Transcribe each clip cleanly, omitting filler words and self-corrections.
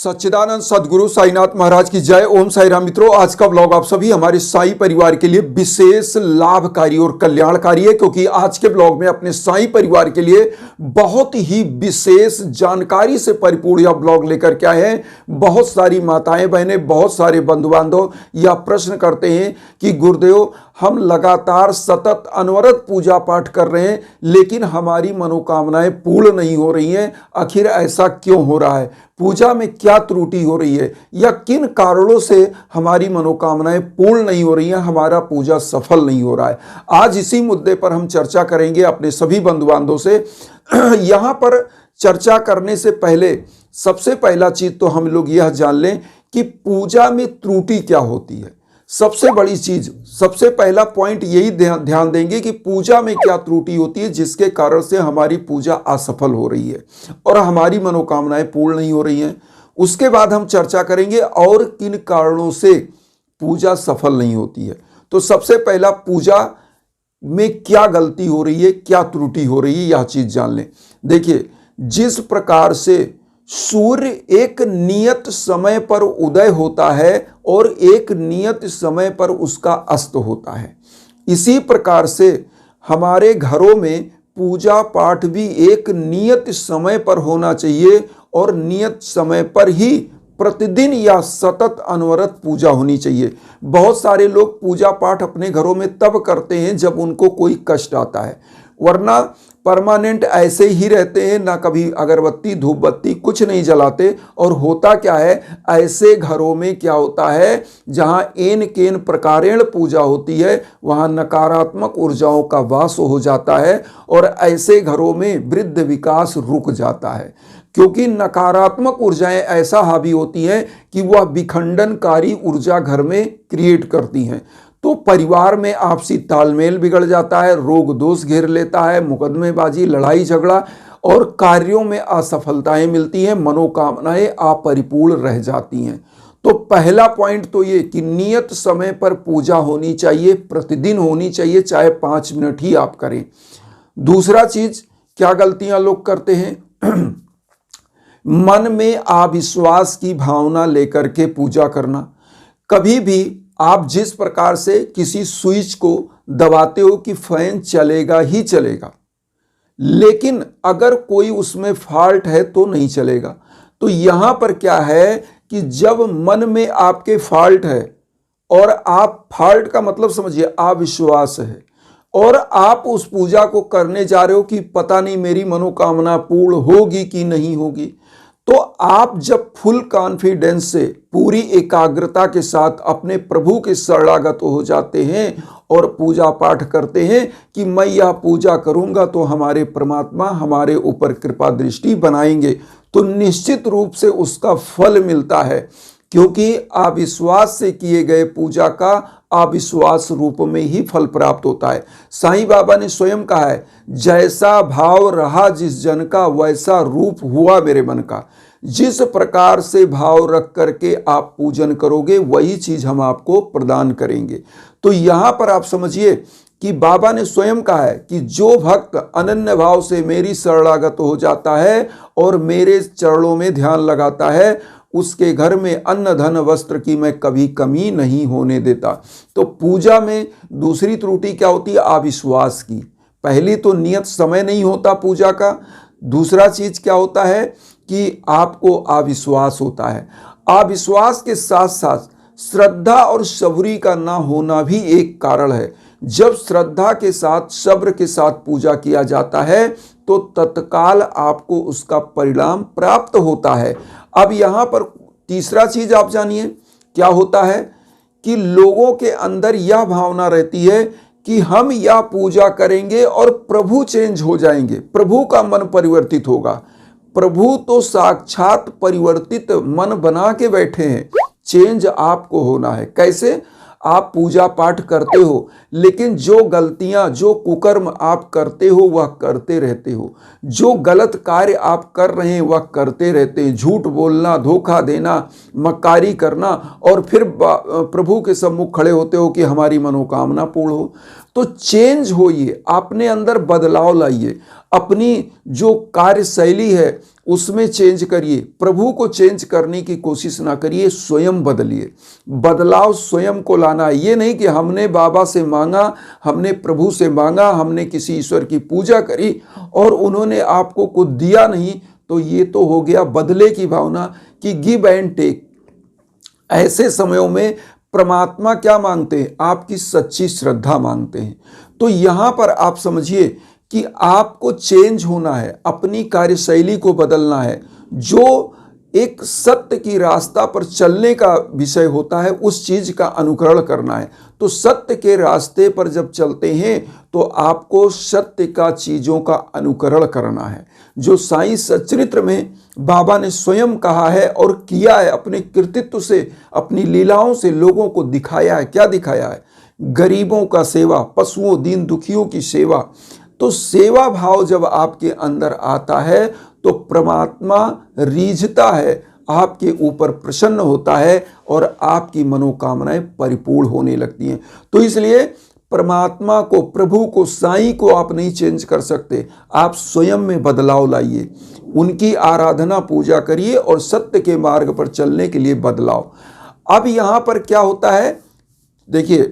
सच्चिदानंद सदगुरु साईनाथ महाराज की जय। ओम साई राम। मित्रों, आज का ब्लॉग आप सभी हमारे साई परिवार के लिए विशेष लाभकारी और कल्याणकारी है, क्योंकि आज के ब्लॉग में अपने साई परिवार के लिए बहुत ही विशेष जानकारी से परिपूर्ण यह ब्लॉग लेकर के आए हैं। बहुत सारी माताएं बहनें, बहुत सारे बंधु बांधव यह प्रश्न करते हैं कि गुरुदेव, हम लगातार सतत अनवरत पूजा पाठ कर रहे हैं लेकिन हमारी मनोकामनाएं पूर्ण नहीं हो रही हैं। आखिर ऐसा क्यों हो रहा है? पूजा में क्या त्रुटि हो रही है या किन कारणों से हमारी मनोकामनाएं पूर्ण नहीं हो रही हैं, हमारा पूजा सफल नहीं हो रहा है? आज इसी मुद्दे पर हम चर्चा करेंगे अपने सभी बंधु बांधवों से। यहाँ पर चर्चा करने से पहले सबसे पहला चीज तो हम लोग यह जान लें कि पूजा में त्रुटि क्या होती है। सबसे बड़ी चीज, सबसे पहला पॉइंट यही ध्यान देंगे कि पूजा में क्या त्रुटि होती है जिसके कारण से हमारी पूजा असफल हो रही है और हमारी मनोकामनाएं पूर्ण नहीं हो रही हैं। उसके बाद हम चर्चा करेंगे और किन कारणों से पूजा सफल नहीं होती है। तो सबसे पहला, पूजा में क्या गलती हो रही है, क्या त्रुटि हो रही है, यह चीज जान लें। देखिए, जिस प्रकार से सूर्य एक नियत समय पर उदय होता है और एक नियत समय पर उसका अस्त होता है, इसी प्रकार से हमारे घरों में पूजा पाठ भी एक नियत समय पर होना चाहिए और नियत समय पर ही प्रतिदिन या सतत अनवरत पूजा होनी चाहिए। बहुत सारे लोग पूजा पाठ अपने घरों में तब करते हैं जब उनको कोई कष्ट आता है, वरना परमानेंट ऐसे ही रहते हैं, ना कभी अगरबत्ती धूप बत्ती कुछ नहीं जलाते। और होता क्या है, ऐसे घरों में क्या होता है, जहां एन केन प्रकारेण पूजा होती है वहां नकारात्मक ऊर्जाओं का वास हो जाता है और ऐसे घरों में वृद्ध विकास रुक जाता है, क्योंकि नकारात्मक ऊर्जाएं ऐसा हावी होती हैं कि वह विखंडनकारी ऊर्जा घर में क्रिएट करती हैं। तो परिवार में आपसी तालमेल बिगड़ जाता है, रोग दोष घेर लेता है, मुकदमेबाजी, लड़ाई झगड़ा और कार्यों में असफलताएं मिलती हैं, मनोकामनाएं अपरिपूर्ण रह जाती हैं। तो पहला पॉइंट तो ये कि नियत समय पर पूजा होनी चाहिए, प्रतिदिन होनी चाहिए, चाहे 5 मिनट ही आप करें। दूसरा चीज, क्या गलतियां लोग करते हैं, मन में अविश्वास की भावना लेकर के पूजा करना। कभी भी आप जिस प्रकार से किसी स्विच को दबाते हो कि फैन चलेगा ही चलेगा, लेकिन अगर कोई उसमें फॉल्ट है तो नहीं चलेगा। तो यहां पर क्या है कि जब मन में आपके फॉल्ट है और आप, फॉल्ट का मतलब समझिए अविश्वास है, और आप उस पूजा को करने जा रहे हो कि पता नहीं मेरी मनोकामना पूर्ण होगी कि नहीं होगी, तो आप जब फुल कॉन्फिडेंस से, पूरी एकाग्रता के साथ अपने प्रभु के शरणागत हो जाते हैं और पूजा पाठ करते हैं कि मैं यह पूजा करूंगा तो हमारे परमात्मा हमारे ऊपर कृपा दृष्टि बनाएंगे, तो निश्चित रूप से उसका फल मिलता है, क्योंकि अविश्वास से किए गए पूजा का अविश्वास रूप में ही फल प्राप्त होता है। साईं बाबा ने स्वयं कहा है, जैसा भाव रहा जिस जन का वैसा रूप हुआ मेरे मन का। जिस प्रकार से भाव रख करके आप पूजन करोगे वही चीज हम आपको प्रदान करेंगे। तो यहां पर आप समझिए कि बाबा ने स्वयं कहा है कि जो भक्त अनन्य भाव से मेरी शरणागत हो जाता है और मेरे चरणों में ध्यान लगाता है, उसके घर में अन्न धन वस्त्र की मैं कभी कमी नहीं होने देता। तो पूजा में दूसरी त्रुटि क्या होती है, अविश्वास की। पहली तो नियत समय नहीं होता पूजा का। दूसरा चीज क्या होता है कि आपको अविश्वास होता है। अविश्वास के साथ साथ श्रद्धा और सबरी का ना होना भी एक कारण है। जब श्रद्धा के साथ, सब्र के साथ पूजा किया जाता है तो तत्काल आपको उसका परिणाम प्राप्त होता है। अब यहां पर तीसरा चीज आप जानिए, क्या होता है कि लोगों के अंदर यह भावना रहती है कि हम यह पूजा करेंगे और प्रभु चेंज हो जाएंगे, प्रभु का मन परिवर्तित होगा। प्रभु तो साक्षात परिवर्तित मन बना के बैठे हैं, चेंज आपको होना है। कैसे? आप पूजा पाठ करते हो लेकिन जो गलतियां, जो कुकर्म आप करते हो वह करते रहते हो, जो गलत कार्य आप कर रहे हैं वह करते रहते हैं। झूठ बोलना, धोखा देना, मक्कारी करना, और फिर प्रभु के सम्मुख खड़े होते हो कि हमारी मनोकामना पूर्ण हो। तो चेंज होइए, अपने अंदर बदलाव लाइए, अपनी जो कार्यशैली है उसमें चेंज करिए। प्रभु को चेंज करने की कोशिश ना करिए, स्वयं बदलिए। बदलाव स्वयं को लाना है। ये नहीं कि हमने बाबा से मांगा, हमने प्रभु से मांगा, हमने किसी ईश्वर की पूजा करी और उन्होंने आपको कुछ दिया नहीं, तो ये तो हो गया बदले की भावना कि गिव एंड टेक। ऐसे समयों में परमात्मा क्या मांगते हैं? आपकी सच्ची श्रद्धा मांगते हैं। तो यहां पर आप समझिए कि आपको चेंज होना है, अपनी कार्यशैली को बदलना है। जो एक सत्य की रास्ता पर चलने का विषय होता है, उस चीज का अनुकरण करना है। तो सत्य के रास्ते पर जब चलते हैं तो आपको सत्य का चीजों का अनुकरण करना है। जो साईं सच्चरित्र में बाबा ने स्वयं कहा है और किया है, अपने कृतित्व से, अपनी लीलाओं से लोगों को दिखाया है। क्या दिखाया है? गरीबों का सेवा, पशुओं दीन दुखियों की सेवा। तो सेवा भाव जब आपके अंदर आता है तो परमात्मा रीझता है, आपके ऊपर प्रसन्न होता है और आपकी मनोकामनाएं परिपूर्ण होने लगती हैं। तो इसलिए परमात्मा को, प्रभु को, साईं को आप नहीं चेंज कर सकते। आप स्वयं में बदलाव लाइए, उनकी आराधना पूजा करिए और सत्य के मार्ग पर चलने के लिए बदलाव। अब यहां पर क्या होता है, देखिए,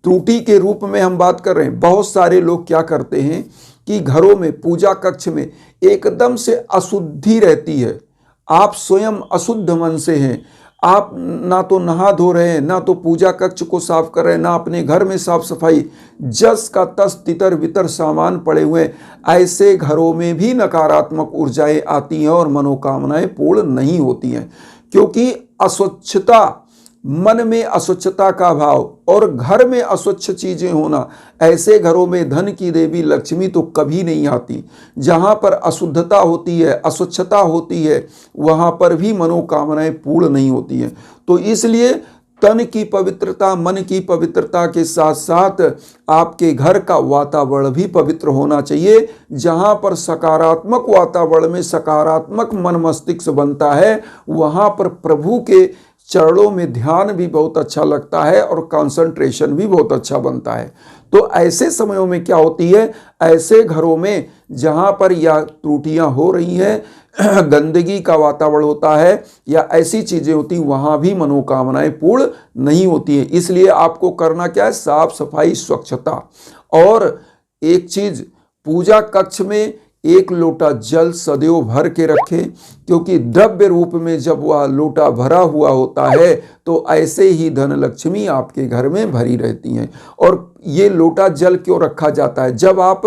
त्रुटि के रूप में हम बात कर रहे हैं। बहुत सारे लोग क्या करते हैं कि घरों में, पूजा कक्ष में एकदम से अशुद्धि रहती है। आप स्वयं अशुद्ध मन से हैं, आप ना तो नहा धो रहे हैं, ना तो पूजा कक्ष को साफ कर रहे हैं, ना अपने घर में साफ सफाई, जस का तस तितर बितर सामान पड़े हुए हैं। ऐसे घरों में भी नकारात्मक ऊर्जाएं आती हैं और मनोकामनाएं पूर्ण नहीं होती हैं, क्योंकि अस्वच्छता, मन में अस्वच्छता का भाव और घर में अस्वच्छ चीजें होना, ऐसे घरों में धन की देवी लक्ष्मी तो कभी नहीं आती। जहां पर अशुद्धता होती है, अस्वच्छता होती है, वहां पर भी मनोकामनाएं पूर्ण नहीं होती हैं। तो इसलिए तन की पवित्रता, मन की पवित्रता के साथ साथ आपके घर का वातावरण भी पवित्र होना चाहिए। जहां पर सकारात्मक वातावरण में सकारात्मक मन मस्तिष्क बनता है, वहां पर प्रभु के चरणों में ध्यान भी बहुत अच्छा लगता है और कंसंट्रेशन भी बहुत अच्छा बनता है। तो ऐसे समयों में क्या होती है, ऐसे घरों में जहां पर या त्रुटियां हो रही हैं, गंदगी का वातावरण होता है या ऐसी चीजें होती, वहां भी मनोकामनाएं पूर्ण नहीं होती हैं। इसलिए आपको करना क्या है? साफ सफाई, स्वच्छता। और एक चीज, पूजा कक्ष में एक लोटा जल सदैव भर के रखें, क्योंकि द्रव्य रूप में जब वह लोटा भरा हुआ होता है तो ऐसे ही धन लक्ष्मी आपके घर में भरी रहती हैं। और ये लोटा जल क्यों रखा जाता है? जब आप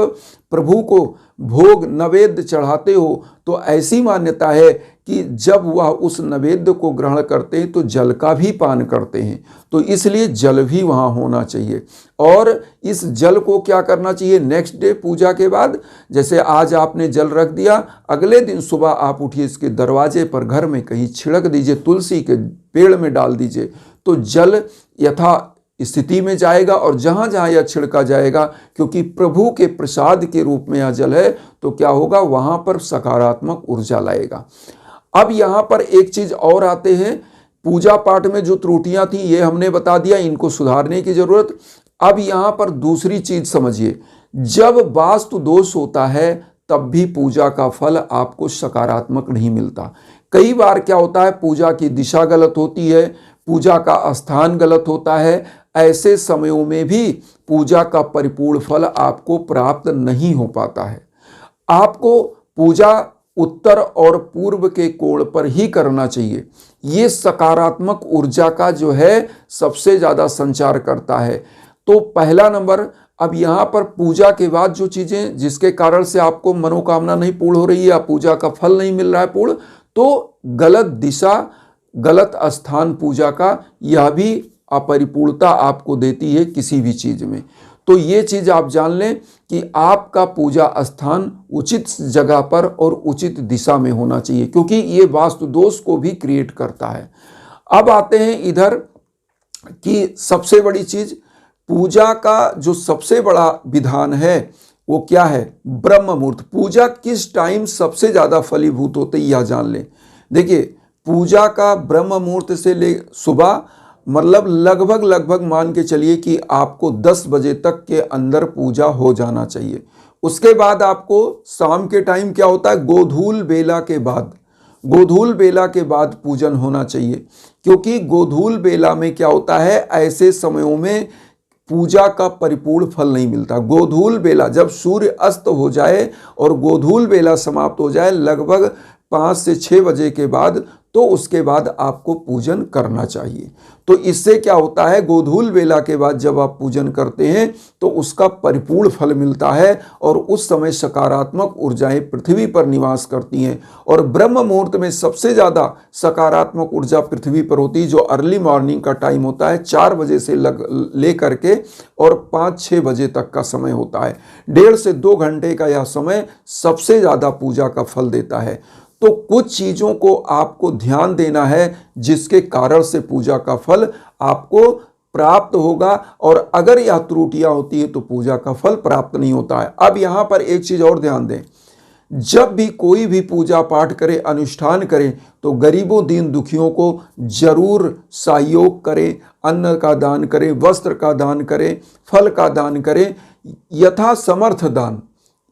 प्रभु को भोग नैवेद्य चढ़ाते हो तो ऐसी मान्यता है कि जब वह उस नैवेद्य को ग्रहण करते हैं तो जल का भी पान करते हैं। तो इसलिए जल भी वहाँ होना चाहिए। और इस जल को क्या करना चाहिए? नेक्स्ट डे पूजा के बाद, जैसे आज आपने जल रख दिया, अगले दिन सुबह आप उठिए, इसके दरवाजे पर घर में कहीं छिड़क दीजिए, तुलसी के पेड़ में डाल दीजिए, तो जल यथा स्थिति में जाएगा। और जहाँ जहाँ यह छिड़का जाएगा, क्योंकि प्रभु के प्रसाद के रूप में यह जल है, तो क्या होगा? वहाँ पर सकारात्मक ऊर्जा लाएगा। अब यहाँ पर एक चीज और आते हैं, पूजा पाठ में जो त्रुटियां थी ये हमने बता दिया, इनको सुधारने की जरूरत। अब यहाँ पर दूसरी चीज समझिए, जब वास्तु दोष होता है तब भी पूजा का फल आपको सकारात्मक नहीं मिलता। कई बार क्या होता है, पूजा की दिशा गलत होती है, पूजा का स्थान गलत होता है। ऐसे समयों में भी पूजा का परिपूर्ण फल आपको प्राप्त नहीं हो पाता है। आपको पूजा उत्तर और पूर्व के कोण पर ही करना चाहिए। ये सकारात्मक ऊर्जा का जो है सबसे ज़्यादा संचार करता है। तो पहला नंबर, अब यहाँ पर पूजा के बाद जो चीज़ें जिसके कारण से आपको मनोकामना नहीं पूर्ण हो रही है या पूजा का फल नहीं मिल रहा है पूर्ण, तो गलत दिशा, गलत स्थान पूजा का, यह भी अपरिपूर्णता आपको देती है किसी भी चीज़ में। तो ये चीज़ आप जान लें कि आपका पूजा स्थान उचित जगह पर और उचित दिशा में होना चाहिए, क्योंकि ये वास्तु दोष को भी क्रिएट करता है। अब आते हैं इधर कि सबसे बड़ी चीज़, पूजा का जो सबसे बड़ा विधान है वो क्या है? ब्रह्म मुहूर्त। पूजा किस टाइम सबसे ज़्यादा फलीभूत होती है यह जान लें। देखिए, पूजा का ब्रह्म मुहूर्त से ले सुबह मतलब लगभग मान के चलिए कि आपको 10 बजे तक के अंदर पूजा हो जाना चाहिए। उसके बाद आपको शाम के टाइम क्या होता है, गोधूल बेला के बाद पूजन होना चाहिए, क्योंकि गोधूल बेला में क्या होता है, ऐसे समयों में पूजा का परिपूर्ण फल नहीं मिलता। गोधूल बेला जब सूर्य अस्त हो जाए और गोधूल बेला समाप्त हो जाए लगभग 5 से 6 बजे के बाद, तो उसके बाद आपको पूजन करना चाहिए। तो इससे क्या होता है, गोधूल बेला के बाद जब आप पूजन करते हैं तो उसका परिपूर्ण फल मिलता है और उस समय सकारात्मक ऊर्जाएं पृथ्वी पर निवास करती हैं। और ब्रह्म मुहूर्त में सबसे ज़्यादा सकारात्मक ऊर्जा पृथ्वी पर होती है, जो अर्ली मॉर्निंग का टाइम होता है, 4 बजे से ले करके और 5-6 बजे तक का समय होता है। 1.5 से 2 घंटे का यह समय सबसे ज़्यादा पूजा का फल देता है। तो कुछ चीज़ों को आपको ध्यान देना है जिसके कारण से पूजा का फल आपको प्राप्त होगा, और अगर यह त्रुटियां होती है तो पूजा का फल प्राप्त नहीं होता है। अब यहाँ पर एक चीज़ और ध्यान दें, जब भी कोई भी पूजा पाठ करे, अनुष्ठान करें, तो गरीबों दीन दुखियों को जरूर सहयोग करें, अन्न का दान करें, वस्त्र का दान करें, फल का दान करें, यथा समर्थ दान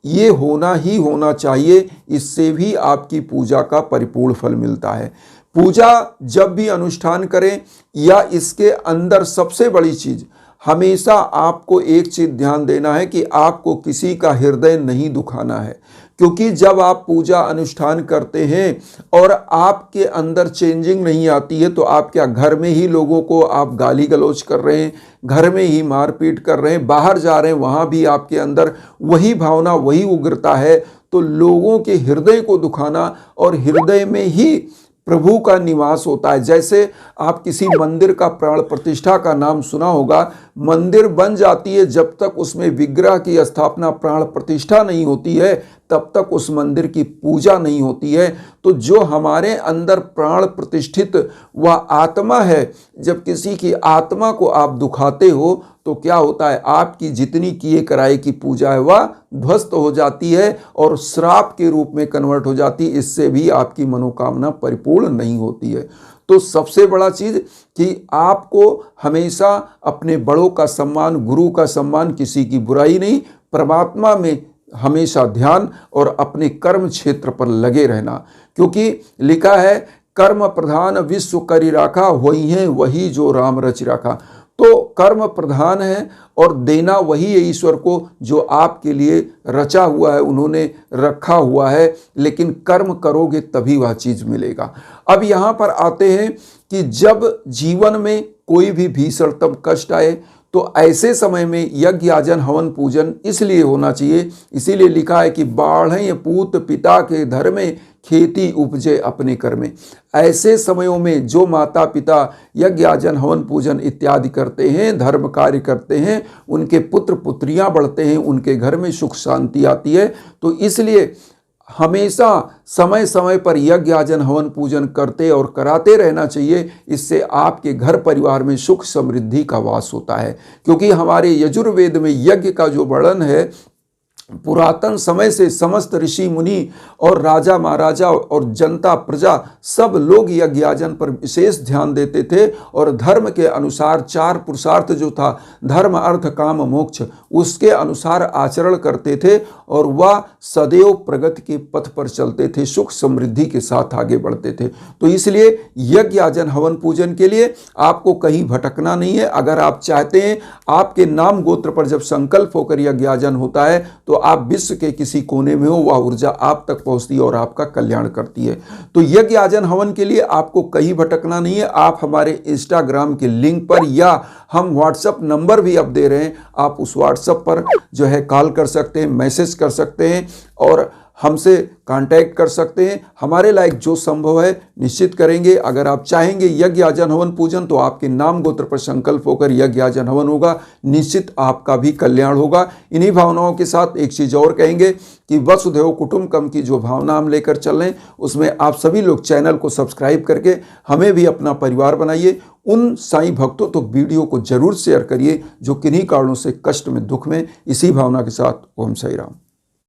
ये होना ही होना चाहिए। इससे भी आपकी पूजा का परिपूर्ण फल मिलता है। पूजा जब भी अनुष्ठान करें या इसके अंदर सबसे बड़ी चीज़, हमेशा आपको एक चीज़ ध्यान देना है कि आपको किसी का हृदय नहीं दुखाना है, क्योंकि जब आप पूजा अनुष्ठान करते हैं और आपके अंदर चेंजिंग नहीं आती है, तो आप क्या घर में ही लोगों को आप गाली गलौज कर रहे हैं, घर में ही मारपीट कर रहे हैं, बाहर जा रहे हैं वहाँ भी आपके अंदर वही भावना, वही उग्रता है, तो लोगों के हृदय को दुखाना, और हृदय में ही प्रभु का निवास होता है। जैसे आप किसी मंदिर का प्राण प्रतिष्ठा का नाम सुना होगा, मंदिर बन जाती है, जब तक उसमें विग्रह की स्थापना प्राण प्रतिष्ठा नहीं होती है तब तक उस मंदिर की पूजा नहीं होती है। तो जो हमारे अंदर प्राण प्रतिष्ठित वह आत्मा है, जब किसी की आत्मा को आप दुखाते हो तो क्या होता है, आपकी जितनी किए कराए की पूजा है वह ध्वस्त हो जाती है और श्राप के रूप में कन्वर्ट हो जाती है। इससे भी आपकी मनोकामना परिपूर्ण नहीं होती है। तो सबसे बड़ा चीज़ कि आपको हमेशा अपने बड़ों का सम्मान, गुरु का सम्मान, किसी की बुराई नहीं, परमात्मा में हमेशा ध्यान और अपने कर्म क्षेत्र पर लगे रहना, क्योंकि लिखा है कर्म प्रधान विश्व करि राखा, वही है वही जो राम रचि राखा। तो कर्म प्रधान है और देना वही है ईश्वर को जो आपके लिए रचा हुआ है, उन्होंने रखा हुआ है, लेकिन कर्म करोगे तभी वह चीज़ मिलेगा। अब यहाँ पर आते हैं कि जब जीवन में कोई भी भीषणतम कष्ट आए तो ऐसे समय में यज्ञ याजन हवन पूजन इसलिए होना चाहिए। इसीलिए लिखा है कि बाढ़ पूत पिता के धर में, खेती उपजे अपने कर में। ऐसे समयों में जो माता पिता यज्ञ याजन हवन पूजन इत्यादि करते हैं, धर्म कार्य करते हैं, उनके पुत्र पुत्रियां बढ़ते हैं, उनके घर में सुख शांति आती है। तो इसलिए हमेशा समय समय पर यज्ञ याजन हवन पूजन करते और कराते रहना चाहिए। इससे आपके घर परिवार में सुख समृद्धि का वास होता है, क्योंकि हमारे यजुर्वेद में यज्ञ का जो वर्णन है, पुरातन समय से समस्त ऋषि मुनि और राजा महाराजा और जनता प्रजा सब लोग यज्ञ याजन पर विशेष ध्यान देते थे और धर्म के अनुसार 4 पुरुषार्थ जो था, धर्म अर्थ काम मोक्ष, उसके अनुसार आचरण करते थे और वह सदैव प्रगति के पथ पर चलते थे, सुख समृद्धि के साथ आगे बढ़ते थे। तो इसलिए यज्ञ याजन हवन पूजन के लिए आपको कहीं भटकना नहीं है। अगर आप चाहते हैं आपके नाम गोत्र पर जब संकल्प होकर यज्ञ याजन होता है तो आप विश्व के किसी कोने में हो, वह ऊर्जा आप तक पहुंचती है और आपका कल्याण करती है। तो यज्ञ याजन हवन के लिए आपको कहीं भटकना नहीं है। आप हमारे इंस्टाग्राम के लिंक पर या हम व्हाट्सएप नंबर भी अब दे रहे हैं, आप उस व्हाट्सएप पर जो है कॉल कर सकते हैं, मैसेज कर सकते हैं और हमसे कांटेक्ट कर सकते हैं। हमारे लायक जो संभव है निश्चित करेंगे। अगर आप चाहेंगे यज्ञ याजन हवन पूजन तो आपके नाम गोत्र पर संकल्प होकर यज्ञ याजन हवन होगा, निश्चित आपका भी कल्याण होगा। इन्हीं भावनाओं के साथ एक चीज़ और कहेंगे कि वसुधैव कुटुंबकम की जो भावना हम लेकर चल रहे हैं उसमें आप सभी लोग चैनल को सब्सक्राइब करके हमें भी अपना परिवार बनाइए। उन साईं भक्तों तो वीडियो को जरूर शेयर करिए जो किन्हीं कारणों से कष्ट में, दुख में। इसी भावना के साथ ओम साई राम।